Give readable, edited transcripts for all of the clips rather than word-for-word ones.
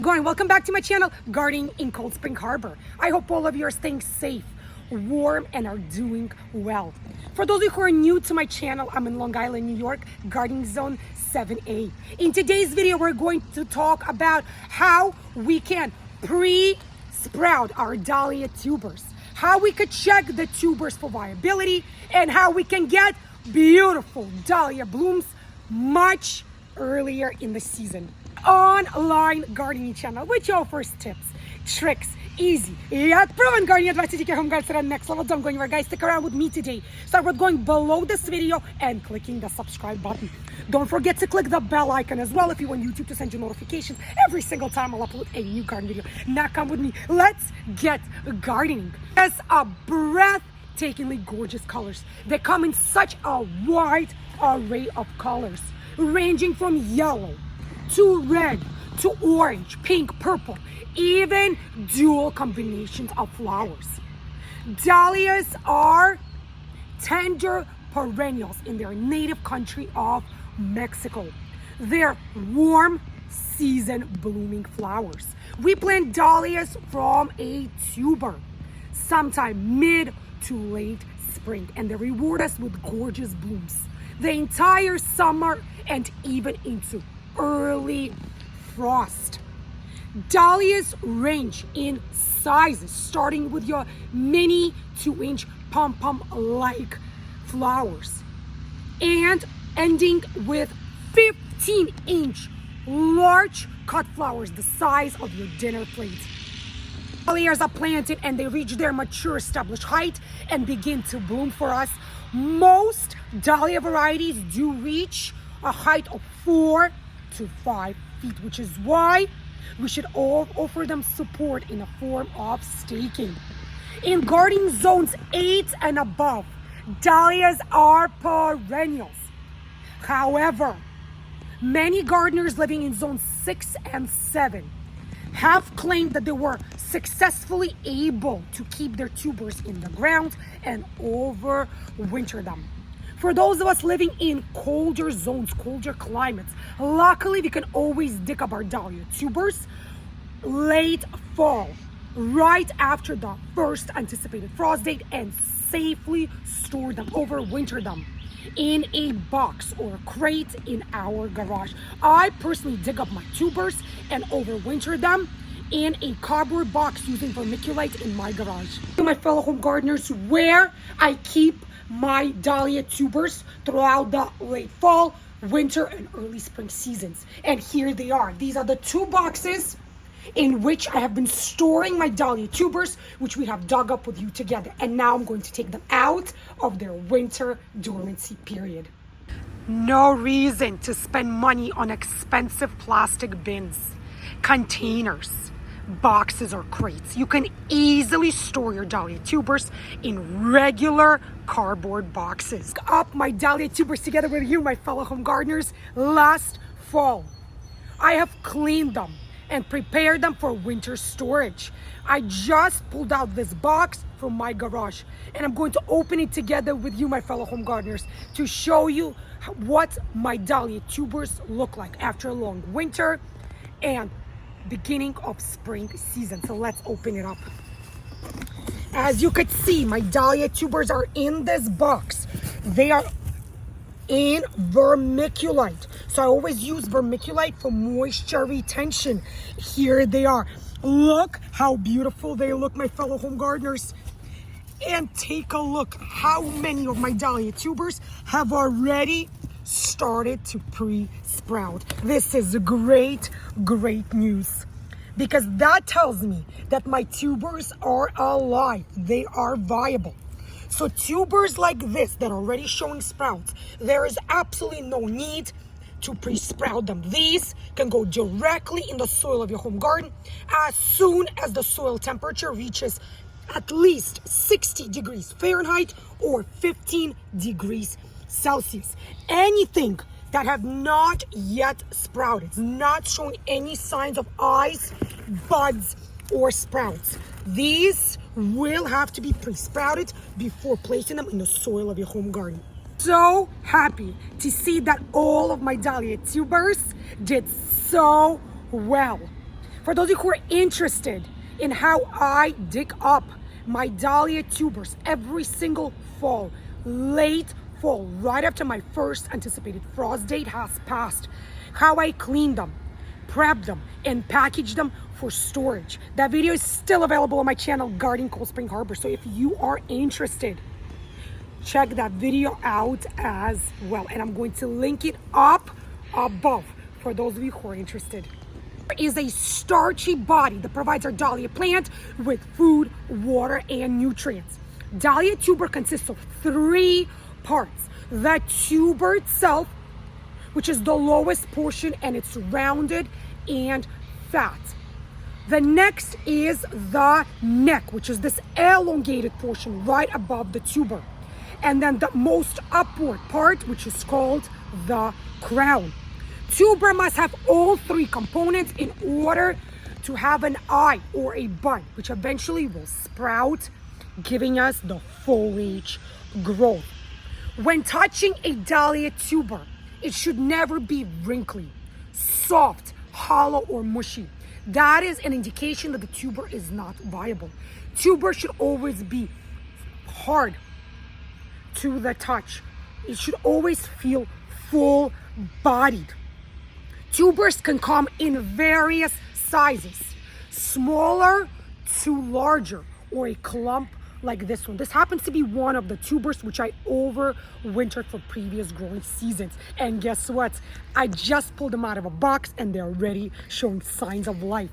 Welcome back to my channel, Gardening in Cold Spring Harbor. I hope all of you are staying safe, warm, and are doing well. For those of you who are new to my channel, I'm in Long Island, New York, Gardening Zone 7A. In today's video, we're going to talk about how we can pre-sprout our dahlia tubers, how we could check the tubers for viability, and how we can get beautiful dahlia blooms much earlier in the season. Online gardening channel which offers tips, tricks, easy yet proven gardening advice to take your home guys to the next level. Don't go anywhere, guys. Stick around with me today. Start with going below this video and clicking the subscribe button. Don't forget to click the bell icon as well if you want YouTube to send you notifications every single time I'll upload a new garden video. Now come with me. Let's get gardening. There's a breathtakingly gorgeous colors. They come in such a wide array of colors, ranging from yellow to red, to orange, pink, purple, even dual combinations of flowers. Dahlias are tender perennials in their native country of Mexico. They're warm season blooming flowers. We plant dahlias from a tuber sometime mid to late spring, and they reward us with gorgeous blooms the entire summer and even into early frost. Dahlias range in sizes, starting with your mini 2-inch pom-pom like flowers and ending with 15-inch large cut flowers the size of your dinner plate. Dahlias are planted and they reach their mature established height and begin to bloom for us. Most dahlia varieties do reach a height of 4 to 5 feet, which is why we should all offer them support in a form of staking. In gardening zones 8 and above, dahlias are perennials. However, many gardeners living in zones 6 and 7 have claimed that they were successfully able to keep their tubers in the ground and overwinter them. For those of us living in colder zones, colder climates, luckily we can always dig up our dahlia tubers late fall, right after the first anticipated frost date, and safely store them, overwinter them in a box or a crate in our garage. I personally dig up my tubers and overwinter them in a cardboard box using vermiculite in my garage. To my fellow home gardeners, where I keep my dahlia tubers throughout the late fall, winter, and early spring seasons. And here they are. These are the 2 boxes in which I have been storing my dahlia tubers, which we have dug up with you together. And now I'm going to take them out of their winter dormancy period. No reason to spend money on expensive plastic bins, containers, boxes, or crates. You can easily store your dahlia tubers in regular cardboard boxes. Up my dahlia tubers together with you, my fellow home gardeners. Last fall, I have cleaned them and prepared them for winter storage. I just pulled out this box from my garage and I'm going to open it together with you, my fellow home gardeners, to show you what my dahlia tubers look like after a long winter and beginning of spring season. So let's open it up. As you could see, my dahlia tubers are in this box. They are in vermiculite. So I always use vermiculite for moisture retention. Here they are. Look how beautiful they look, my fellow home gardeners. And take a look how many of my dahlia tubers have already started to pre-sprout. This is great news, because that tells me that my tubers are alive, they are viable. So tubers like this that are already showing sprouts, there is absolutely no need to pre-sprout them. These can go directly in the soil of your home garden as soon as the soil temperature reaches at least 60 degrees Fahrenheit or 15 degrees Celsius. Anything that have not yet sprouted, not showing any signs of eyes, buds, or sprouts, these will have to be pre-sprouted before placing them in the soil of your home garden. So happy to see that all of my dahlia tubers did so well. For those of you who are interested in how I dig up my dahlia tubers every single fall, late fall, right after my first anticipated frost date has passed, how I clean them, prep them, and package them for storage. That video is still available on my channel, Gardening Cold Spring Harbor. So if you are interested, check that video out as well. And I'm going to link it up above for those of you who are interested. There is a starchy body that provides our dahlia plant with food, water, and nutrients. Dahlia tuber consists of 3 parts. The tuber itself, which is the lowest portion, and it's rounded and fat. The next is the neck, which is this elongated portion right above the tuber. And then the most upward part, which is called the crown. Tuber must have all 3 components in order to have an eye or a bud, which eventually will sprout, giving us the foliage growth. When touching a dahlia tuber, it should never be wrinkly, soft, hollow, or mushy. That is an indication that the tuber is not viable. Tuber should always be hard to the touch. It should always feel full-bodied. Tubers can come in various sizes, smaller to larger, or a clump like this one. This happens to be one of the tubers which I overwintered for previous growing seasons. And guess what? I just pulled them out of a box and they're already showing signs of life.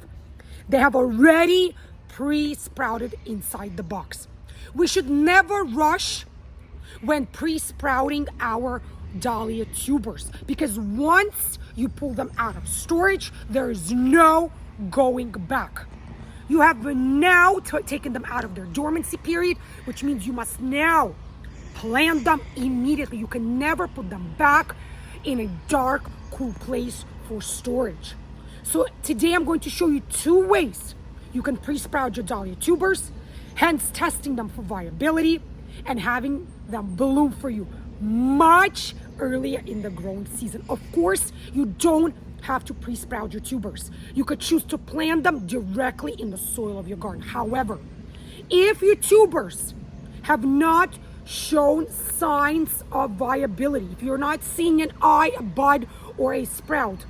They have already pre-sprouted inside the box. We should never rush when pre-sprouting our dahlia tubers, because once you pull them out of storage, there is no going back. You have now taken them out of their dormancy period, which means you must now plant them immediately. You can never put them back in a dark, cool place for storage. So today I'm going to show you 2 ways you can pre-sprout your dahlia tubers, hence testing them for viability and having them bloom for you much earlier in the growing season. Of course, you don't have to pre-sprout your tubers. You could choose to plant them directly in the soil of your garden. However, if your tubers have not shown signs of viability, if you're not seeing an eye, a bud, or a sprout,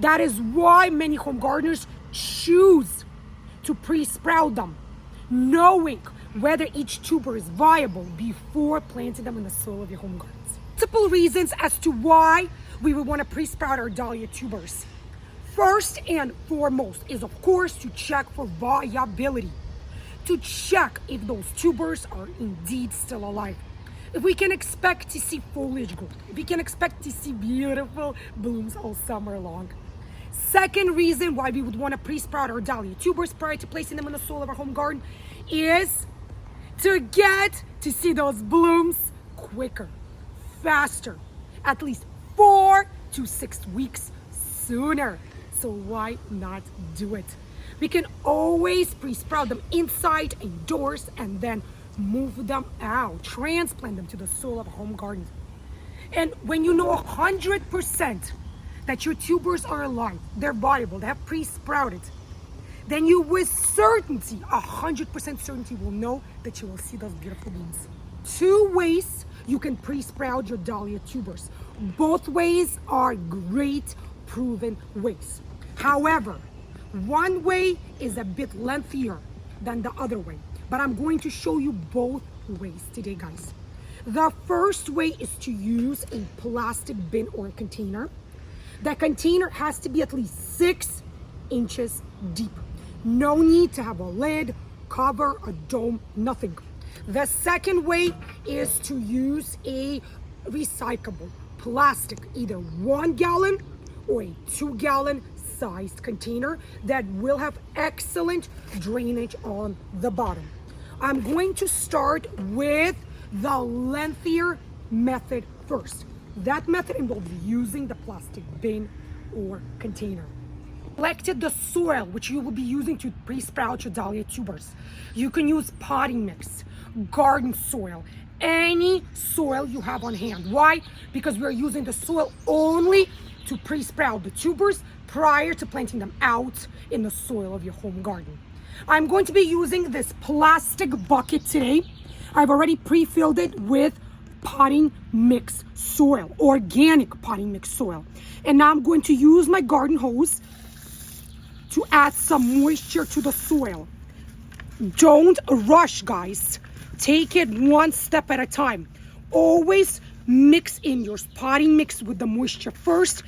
that is why many home gardeners choose to pre-sprout them, knowing whether each tuber is viable before planting them in the soil of your home gardens. Multiple reasons as to why we would want to pre-sprout our dahlia tubers. First and foremost is, of course, to check for viability, to check if those tubers are indeed still alive, if we can expect to see foliage growth, if we can expect to see beautiful blooms all summer long. Second reason why we would want to pre-sprout our dahlia tubers prior to placing them in the soil of our home garden is to get to see those blooms quicker, faster, at least 4 to 6 weeks sooner. So why not do it? We can always pre-sprout them inside, indoors, and then move them out, transplant them to the soil of a home garden. And when you know 100% that your tubers are alive, they're viable, they have pre-sprouted, then you with certainty, 100% certainty, will know that you will see those beautiful blooms. 2 ways you can pre-sprout your dahlia tubers. Both ways are great, proven ways. However, one way is a bit lengthier than the other way, but I'm going to show you both ways today, guys. The first way is to use a plastic bin or a container. The container has to be at least 6 inches deep. No need to have a lid, cover, a dome, nothing. The second way is to use a recyclable plastic, either 1 gallon or a 2-gallon sized container that will have excellent drainage on the bottom. I'm going to start with the lengthier method first. That method involves using the plastic bin or container. Selected the soil which you will be using to pre-sprout your dahlia tubers. You can use potting mix, garden soil, any soil you have on hand. Why? Because we're using the soil only to pre-sprout the tubers prior to planting them out in the soil of your home garden. I'm going to be using this plastic bucket today. I've already pre-filled it with potting mix soil, organic potting mix soil. And now I'm going to use my garden hose to add some moisture to the soil. Don't rush, guys. Take it one step at a time. Always mix in your potting mix with the moisture first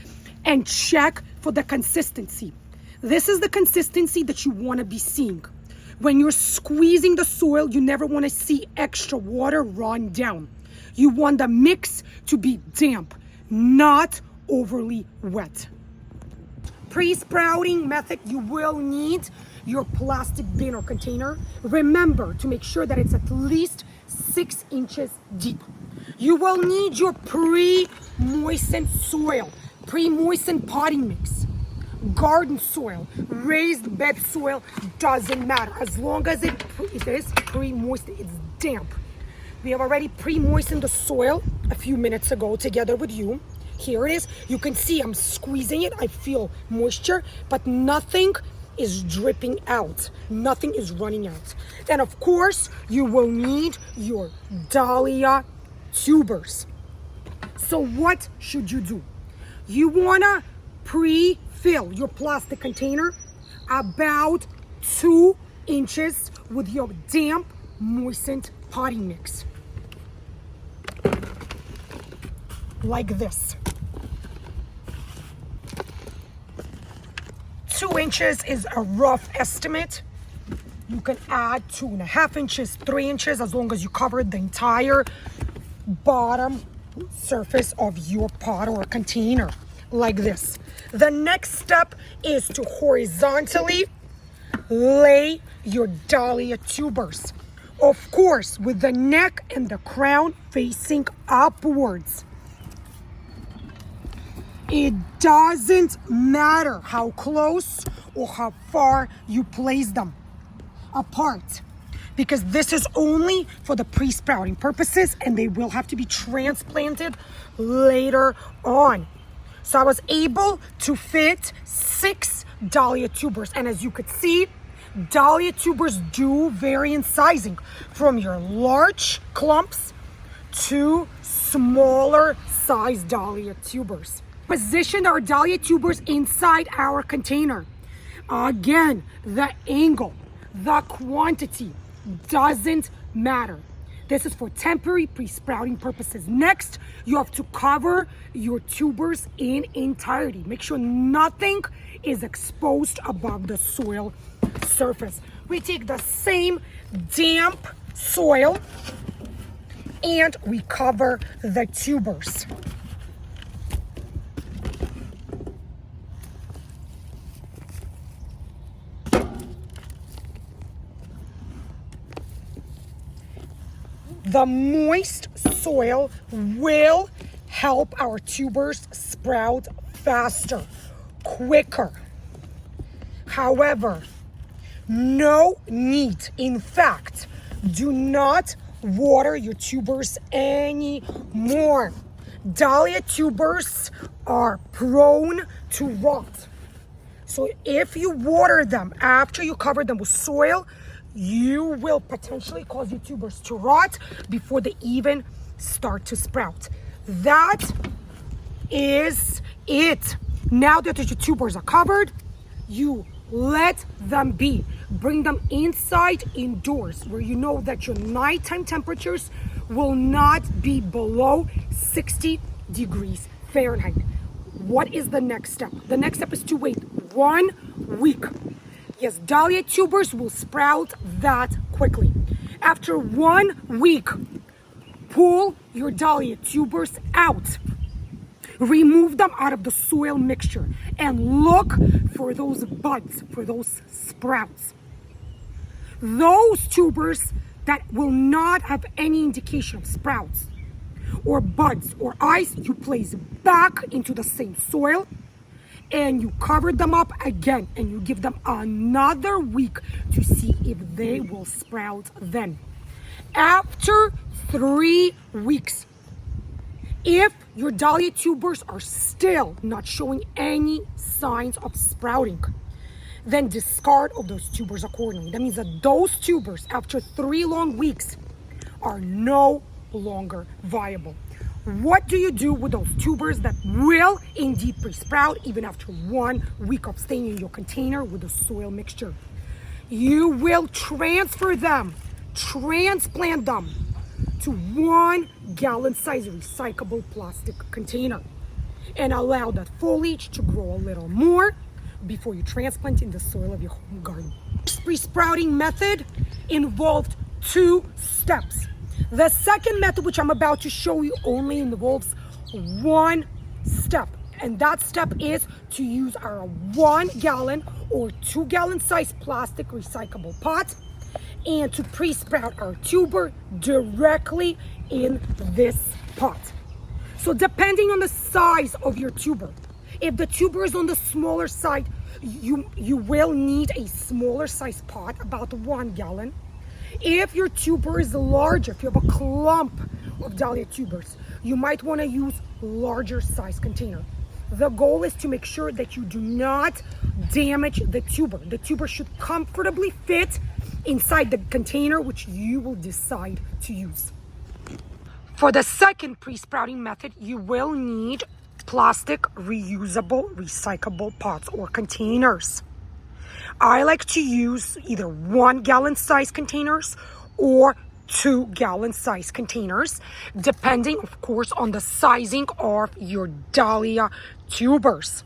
and check for the consistency. This is the consistency that you want to be seeing. When you're squeezing the soil, you never want to see extra water run down. You want the mix to be damp, not overly wet. Pre-sprouting method, you will need your plastic bin or container. Remember to make sure that it's at least 6 inches deep. You will need your pre-moistened soil, pre-moistened potting mix, garden soil, raised bed soil, doesn't matter. As long as it is pre-moistened, it's damp. We have already pre-moistened the soil a few minutes ago together with you. Here it is. You can see I'm squeezing it. I feel moisture, but nothing is dripping out. Nothing is running out. And of course, you will need your dahlia tubers. So what should you do? You wanna pre-fill your plastic container about 2 inches with your damp, moistened potting mix. Like this. 2 inches is a rough estimate. You can add 2.5 inches, 3 inches, as long as you cover the entire bottom surface of your pot or container, like this. The next step is to horizontally lay your dahlia tubers. Of course, with the neck and the crown facing upwards. It doesn't matter how close or how far you place them apart, because this is only for the pre-sprouting purposes and they will have to be transplanted later on. So I was able to fit 6 dahlia tubers, and as you could see, dahlia tubers do vary in sizing from your large clumps to smaller size dahlia tubers. Position our dahlia tubers inside our container. Again, the angle, the quantity doesn't matter. This is for temporary pre-sprouting purposes. Next, you have to cover your tubers in entirety. Make sure nothing is exposed above the soil surface. We take the same damp soil and we cover the tubers. The moist soil will help our tubers sprout faster, quicker. However, no need. In fact, do not water your tubers anymore. Dahlia tubers are prone to rot. So if you water them after you cover them with soil, you will potentially cause your tubers to rot before they even start to sprout. That is it. Now that your tubers are covered, you let them be. Bring them inside indoors where you know that your nighttime temperatures will not be below 60 degrees Fahrenheit. What is the next step? The next step is to wait 1 week. Yes, dahlia tubers will sprout that quickly. After 1 week, pull your dahlia tubers out. Remove them out of the soil mixture and look for those buds, for those sprouts. Those tubers that will not have any indication of sprouts or buds or eyes, you place back into the same soil and you cover them up again and you give them another week to see if they will sprout then. After 3 weeks, If your dahlia tubers are still not showing any signs of sprouting, then discard of those tubers accordingly. That means that those tubers, after 3 long weeks, are no longer viable. What do you do with those tubers that will indeed pre-sprout even after 1 week of staying in your container with the soil mixture? You will transfer them, transplant them to 1 gallon size recyclable plastic container and allow that foliage to grow a little more before you transplant in the soil of your home garden. This pre-sprouting method involved 2 steps. The second method, which I'm about to show you, only involves 1 step. And that step is to use our 1 gallon or 2 gallon size plastic recyclable pot and to pre-sprout our tuber directly in this pot. So depending on the size of your tuber, if the tuber is on the smaller side, you will need a smaller size pot, about 1 gallon. If your tuber is larger, if you have a clump of dahlia tubers, you might want to use larger size container. The goal is to make sure that you do not damage the tuber. The tuber should comfortably fit inside the container which you will decide to use. For the second pre-sprouting method, you will need plastic reusable recyclable pots or containers. I like to use either 1 gallon size containers or 2 gallon size containers, depending of course on the sizing of your dahlia tubers.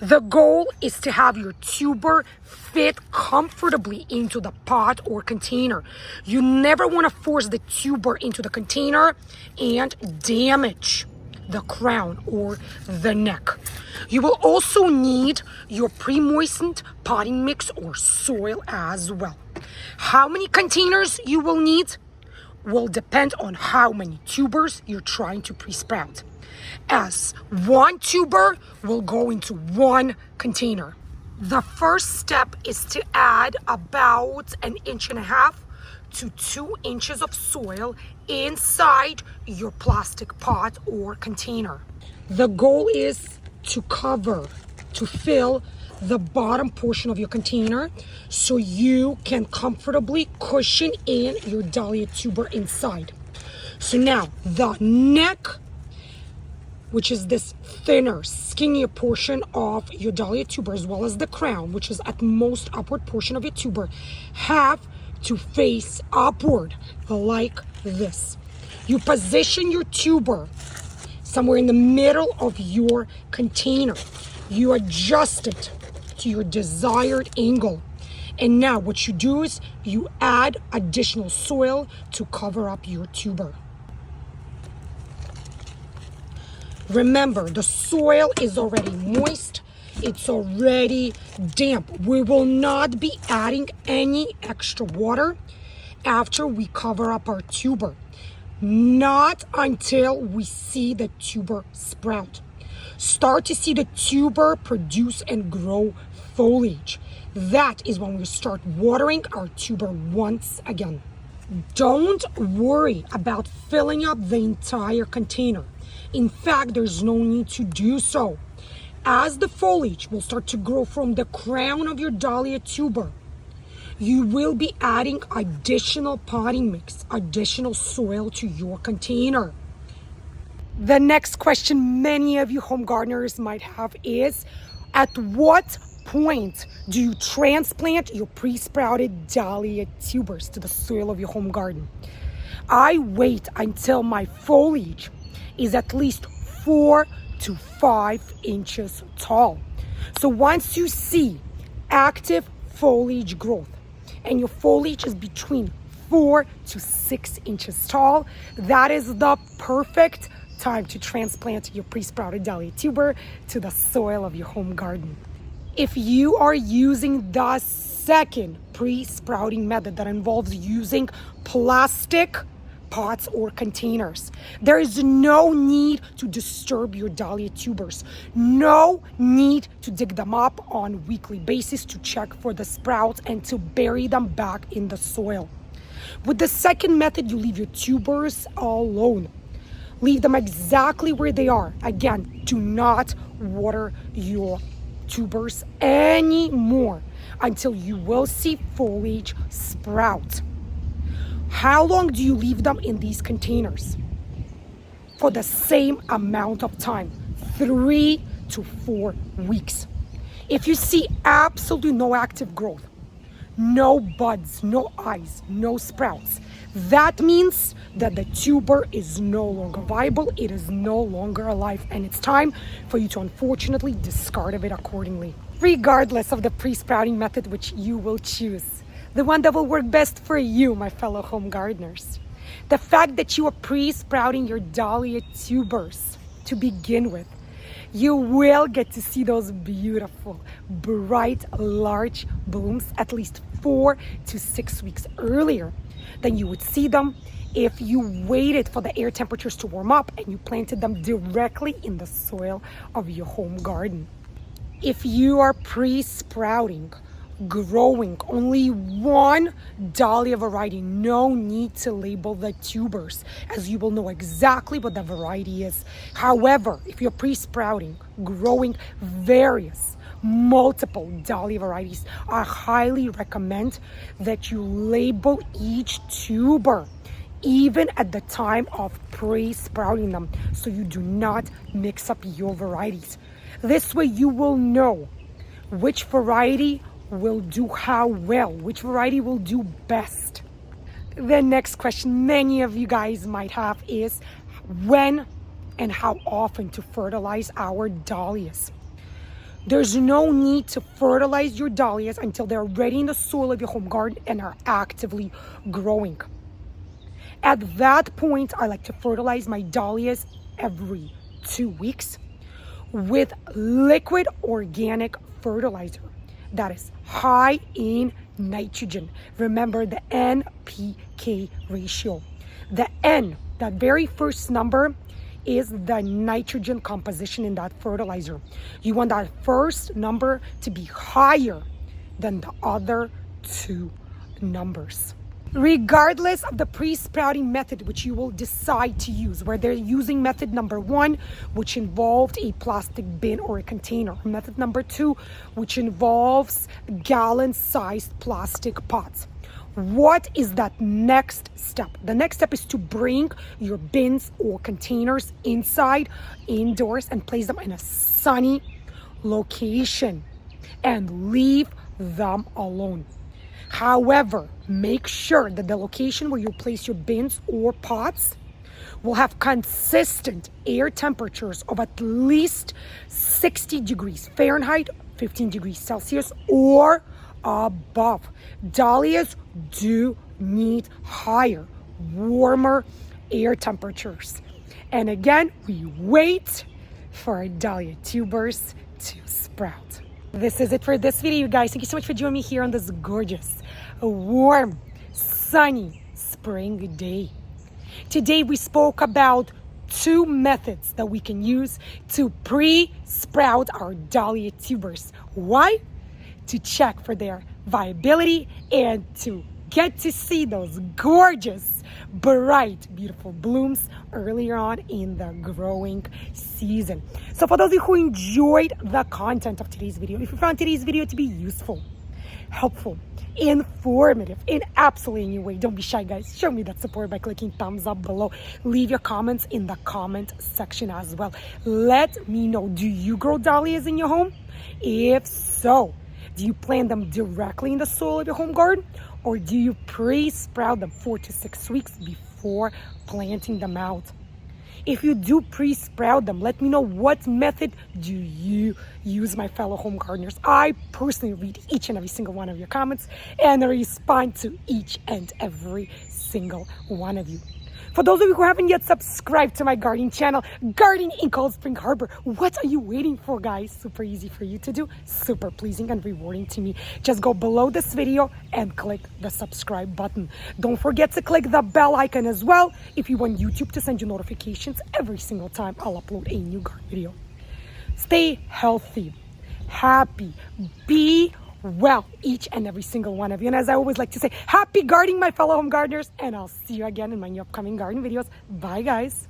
The goal is to have your tuber fit comfortably into the pot or container. You never want to force the tuber into the container and damage the crown or the neck. You will also need your pre-moistened potting mix or soil as well. How many containers you will need will depend on how many tubers you're trying to pre-sprout, as 1 tuber will go into 1 container. The first step is to add about 1.5 inches to 2 inches of soil inside your plastic pot or container. The goal is to fill the bottom portion of your container so you can comfortably cushion in your dahlia tuber inside. So now the neck, which is this thinner, skinnier portion of your dahlia tuber, as well as the crown, which is at most upward portion of your tuber, have to face upward like this. You position your tuber somewhere in the middle of your container. You adjust it to your desired angle. And now what you do is you add additional soil to cover up your tuber. Remember, the soil is already moist. It's already damp. We will not be adding any extra water after we cover up our tuber. Not until we see the tuber sprout. Start to see the tuber produce and grow foliage. That is when we start watering our tuber once again. Don't worry about filling up the entire container. In fact, there's no need to do so. As the foliage will start to grow from the crown of your dahlia tuber, you will be adding additional potting mix, additional soil to your container. The next question many of you home gardeners might have is, at what point do you transplant your pre-sprouted dahlia tubers to the soil of your home garden? I wait until my foliage is at least 4 to 5 inches tall. So once you see active foliage growth and your foliage is between 4 to 6 inches tall, that is the perfect time to transplant your pre-sprouted dahlia tuber to the soil of your home garden. If you are using the second pre-sprouting method that involves using plastic pots or containers, there is no need to disturb your dahlia tubers. No need to dig them up on a weekly basis to check for the sprouts and to bury them back in the soil. With the second method, you leave your tubers alone. Leave them exactly where they are. Again, do not water your tubers anymore until you will see foliage sprout. How long do you leave them in these containers? For the same amount of time, 3 to 4 weeks. If you see absolutely no active growth, no buds, no eyes, no sprouts, that means that the tuber is no longer viable, it is no longer alive, and it's time for you to unfortunately discard of it accordingly. Regardless of the pre-sprouting method which you will choose, the one that will work best for you, my fellow home gardeners. The fact that you are pre-sprouting your dahlia tubers to begin with, you will get to see those beautiful, bright, large blooms at least 4 to 6 weeks earlier than you would see them if you waited for the air temperatures to warm up and you planted them directly in the soil of your home garden. If you are pre-sprouting, growing only one dahlia variety, no need to label the tubers, as you will know exactly what the variety is. However, if you're pre-sprouting, growing various multiple dahlia varieties, I highly recommend that you label each tuber even at the time of pre-sprouting them, so you do not mix up your varieties. This way you will know which variety will do how well, which variety will do best. The next question many of you guys might have is when and how often to fertilize our dahlias. There's no need to fertilize your dahlias until they're ready in the soil of your home garden and are actively growing. At that point, I like to fertilize my dahlias every 2 weeks with liquid organic fertilizer that is high in nitrogen. Remember the NPK ratio. The N, that very first number, is the nitrogen composition in that fertilizer. You want that first number to be higher than the other 2 numbers. Regardless of the pre-sprouting method which you will decide to use, whether using method number 1, which involved a plastic bin or a container, or method number 2, which involves gallon-sized plastic pots. What is that next step? The next step is to bring your bins or containers inside, indoors, and place them in a sunny location and leave them alone. However, make sure that the location where you place your bins or pots will have consistent air temperatures of at least 60 degrees Fahrenheit, 15 degrees Celsius, or above. Dahlias do need higher, warmer air temperatures. And again, we wait for our dahlia tubers to sprout. This is it for this video, you guys. Thank you so much for joining me here on this gorgeous, warm, sunny spring day. Today we spoke about 2 methods that we can use to pre-sprout our dahlia tubers. Why? To check for their viability and to get to see those gorgeous, bright, beautiful blooms earlier on in the growing season. So for those of you who enjoyed the content of today's video, if you found today's video to be useful, helpful, informative in absolutely any way, don't be shy, guys. Show me that support by clicking thumbs up below. Leave your comments in the comment section as well. Let me know, do you grow dahlias in your home? If so, do you plant them directly in the soil of your home garden, or do you pre-sprout them 4 to 6 weeks before planting them out? If you do pre-sprout them, let me know what method do you use, my fellow home gardeners. I personally read each and every single one of your comments and respond to each and every single one of you. For those of you who haven't yet subscribed to my gardening channel, Gardening in Cold Spring Harbor, what are you waiting for, guys? Super easy for you to do, super pleasing and rewarding to me. Just go below this video and click the subscribe button. Don't forget to click the bell icon as well if you want YouTube to send you notifications every single time I'll upload a new garden video. Stay healthy, happy, be well, each and every single one of you. And as I always like to say, happy gardening, my fellow home gardeners, and I'll see you again in my new upcoming garden videos. Bye, guys.